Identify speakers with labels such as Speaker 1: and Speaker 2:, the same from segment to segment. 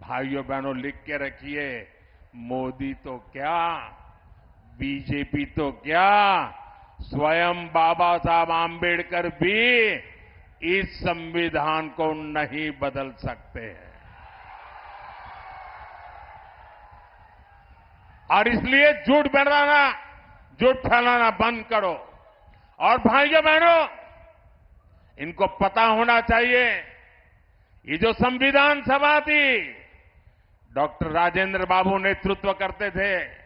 Speaker 1: भाइयों बहनों लिख के रखिए, मोदी तो क्या, बीजेपी तो क्या, स्वयं बाबा साहब आम्बेडकर भी इस संविधान को नहीं बदल सकते हैं। और इसलिए झूठ फैलाना बंद करो। और भाइयों बहनों, इनको पता होना चाहिए, ये जो संविधान सभा थी, डॉक्टर राजेंद्र बाबू नेतृत्व करते थे।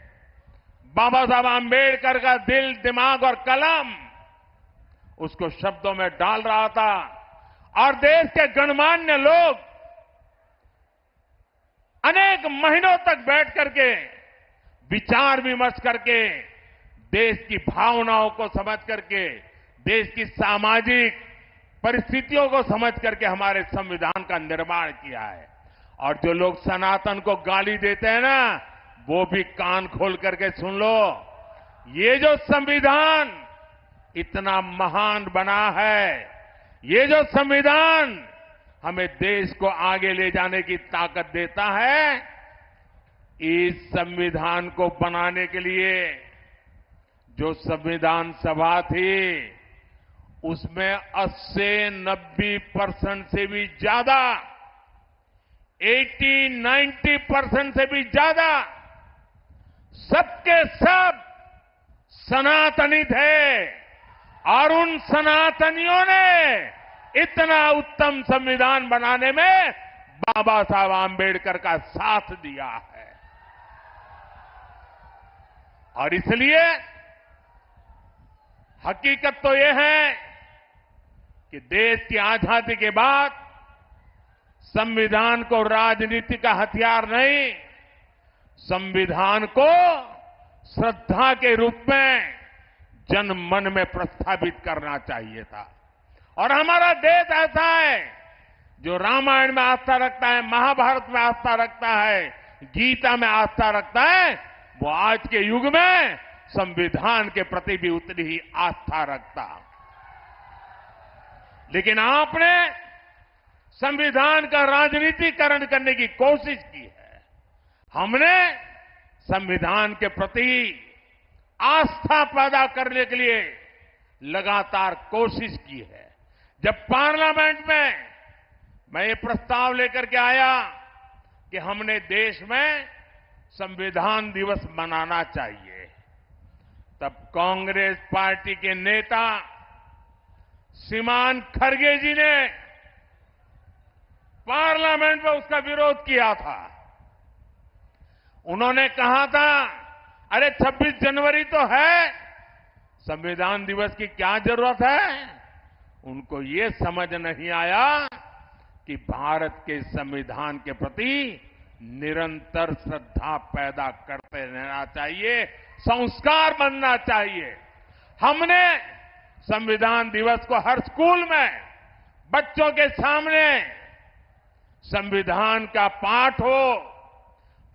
Speaker 1: बाबा साहब आम्बेडकर का दिल, दिमाग और कलम उसको शब्दों में डाल रहा था और देश के गणमान्य लोग अनेक महीनों तक बैठ करके विचार विमर्श करके देश की भावनाओं को समझ करके, देश की सामाजिक परिस्थितियों को समझ करके हमारे संविधान का निर्माण किया है। और जो लोग सनातन को गाली देते हैं ना, वो भी कान खोल करके सुन लो। ये जो संविधान इतना महान बना है, ये जो संविधान हमें देश को आगे ले जाने की ताकत देता है, इस संविधान को बनाने के लिए जो संविधान सभा थी, उसमें 80-90% से भी ज्यादा, 80-90% से भी ज्यादा सबके सब सनातनी थे। और उन सनातनियों ने इतना उत्तम संविधान बनाने में बाबा साहब आम्बेडकर का साथ दिया है। और इसलिए हकीकत तो यह है कि देश की आजादी के बाद संविधान को राजनीति का हथियार नहीं, संविधान को श्रद्धा के रूप में जन मन में प्रस्थापित करना चाहिए था। और हमारा देश ऐसा है जो रामायण में आस्था रखता है, महाभारत में आस्था रखता है, गीता में आस्था रखता है, वो आज के युग में संविधान के प्रति भी उतनी ही आस्था रखता। लेकिन आपने संविधान का राजनीतिकरण करने की कोशिश की है। हमने संविधान के प्रति आस्था पैदा करने के लिए लगातार कोशिश की है। जब पार्लियामेंट में मैं ये प्रस्ताव लेकर के आया कि हमने देश में संविधान दिवस मनाना चाहिए, तब कांग्रेस पार्टी के नेता श्रीमान खड़गे जी ने पार्लियामेंट में उसका विरोध किया था। उन्होंने कहा था, अरे 26 जनवरी तो है, संविधान दिवस की क्या जरूरत है। उनको ये समझ नहीं आया कि भारत के संविधान के प्रति निरंतर श्रद्धा पैदा करते रहना चाहिए, संस्कार बनना चाहिए। हमने संविधान दिवस को हर स्कूल में बच्चों के सामने संविधान का पाठ हो,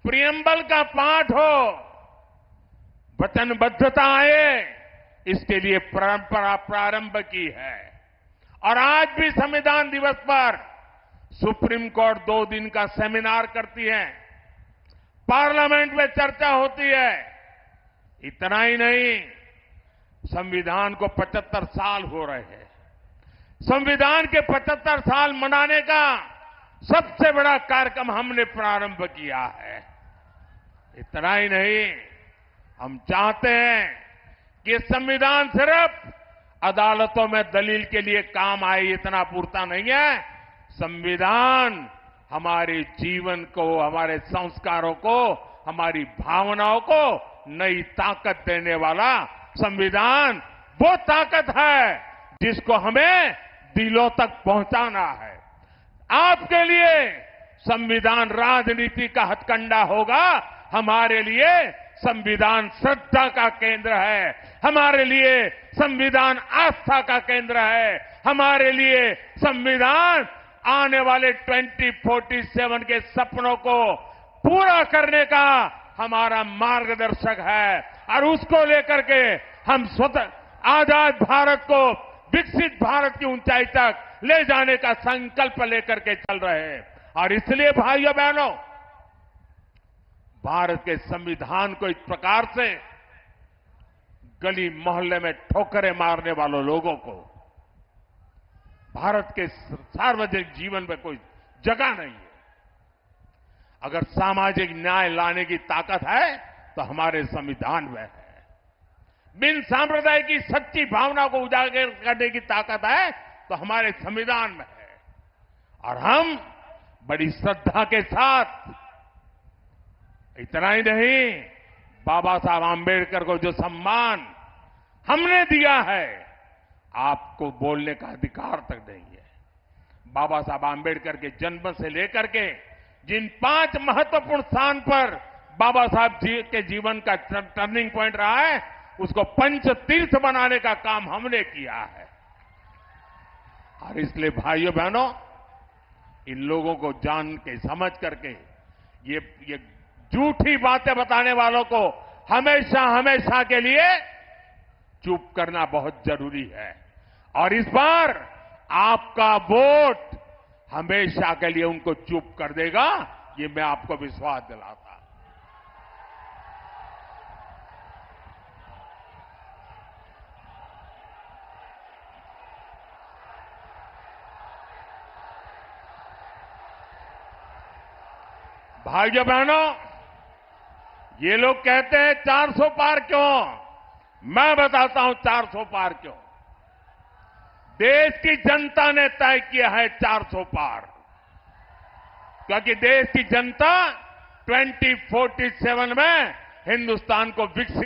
Speaker 1: प्रियम्बल का पाठ हो, वचनबद्धता आए, इसके लिए परंपरा प्रारंभ की है। और आज भी संविधान दिवस पर सुप्रीम कोर्ट 2 दिन का सेमिनार करती है, पार्लियामेंट में चर्चा होती है। इतना ही नहीं, संविधान को 75 साल हो रहे हैं। संविधान के 75 साल मनाने का सबसे बड़ा कार्यक्रम हमने प्रारंभ किया है। इतना ही नहीं, हम चाहते हैं कि संविधान सिर्फ अदालतों में दलील के लिए काम आए, इतना पूरता नहीं है। संविधान हमारे जीवन को, हमारे संस्कारों को, हमारी भावनाओं को नई ताकत देने वाला संविधान वो ताकत है जिसको हमें दिलों तक पहुंचाना है। आपके लिए संविधान राजनीति का हथकंडा होगा, हमारे लिए संविधान श्रद्धा का केंद्र है, हमारे लिए संविधान आस्था का केंद्र है, हमारे लिए संविधान आने वाले 2047 के सपनों को पूरा करने का हमारा मार्गदर्शक है। और उसको लेकर के हम स्वतः आजाद भारत को विकसित भारत की ऊंचाई तक ले जाने का संकल्प लेकर के चल रहे हैं। और इसलिए भाइयों बहनों, भारत के संविधान को इस प्रकार से गली मोहल्ले में ठोकरें मारने वालों लोगों को भारत के सार्वजनिक जीवन में कोई जगह नहीं है। अगर सामाजिक न्याय लाने की ताकत है तो हमारे संविधान में है। बिन सांप्रदाय की सच्ची भावना को उजागर करने की ताकत है तो हमारे संविधान में है। और हम बड़ी श्रद्धा के साथ, इतना ही नहीं, बाबा साहब आंबेडकर को जो सम्मान हमने दिया है, आपको बोलने का अधिकार तक नहीं है। बाबा साहब आंबेडकर के जन्म से लेकर के जिन 5 महत्वपूर्ण स्थान पर बाबा साहब जी के जीवन का टर्निंग पॉइंट रहा है, उसको पंच तीर्थ बनाने का काम हमने किया है। और इसलिए भाइयों बहनों, इन लोगों को जान के समझ करके ये झूठी बातें बताने वालों को हमेशा हमेशा के लिए चुप करना बहुत जरूरी है। और इस बार आपका वोट हमेशा के लिए उनको चुप कर देगा, ये मैं आपको विश्वास दिलाता। भाइयों बहनों, ये लोग कहते हैं 400 पार क्यों? मैं बताता हूं 400 पार क्यों। देश की जनता ने तय किया है 400 पार, क्योंकि देश की जनता 2047 में हिंदुस्तान को विकसित